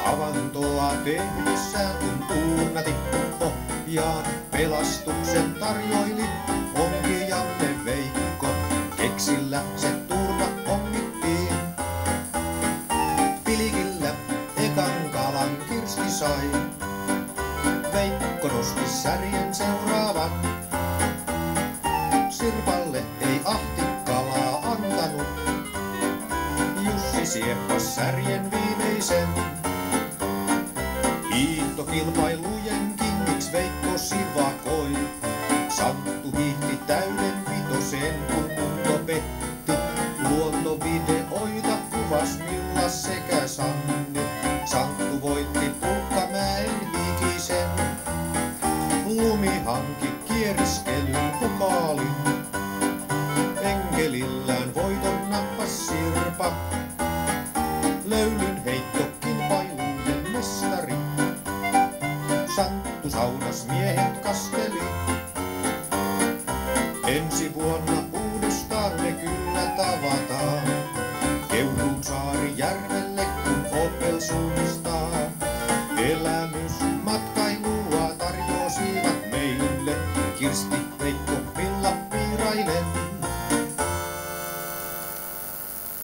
Avantoa tehdissä tuntuu natikko ja pelastuksen tarjoili onkin Janne Veikko. Keksillä se turva ongittiin. Pilikillä ekan kalan Kirsti sai. Veikko nosti särjen seuraavan. Sirpalle ei ahti kalaa antanut. Jussi sieppasi särjen viimeisen. Hiihtokilpailujen kingiksi Veikko sivakoi. Santtu hiihti täyden vitosen, kun kunto petti. Luontovideoita kuvas Milla sekä Sanni. Santtu voitti Pulkkamäen hikisen. Lumihanki kieriskelyn pokaalin. Enkelillään voiton nappas Sirpa. Löyly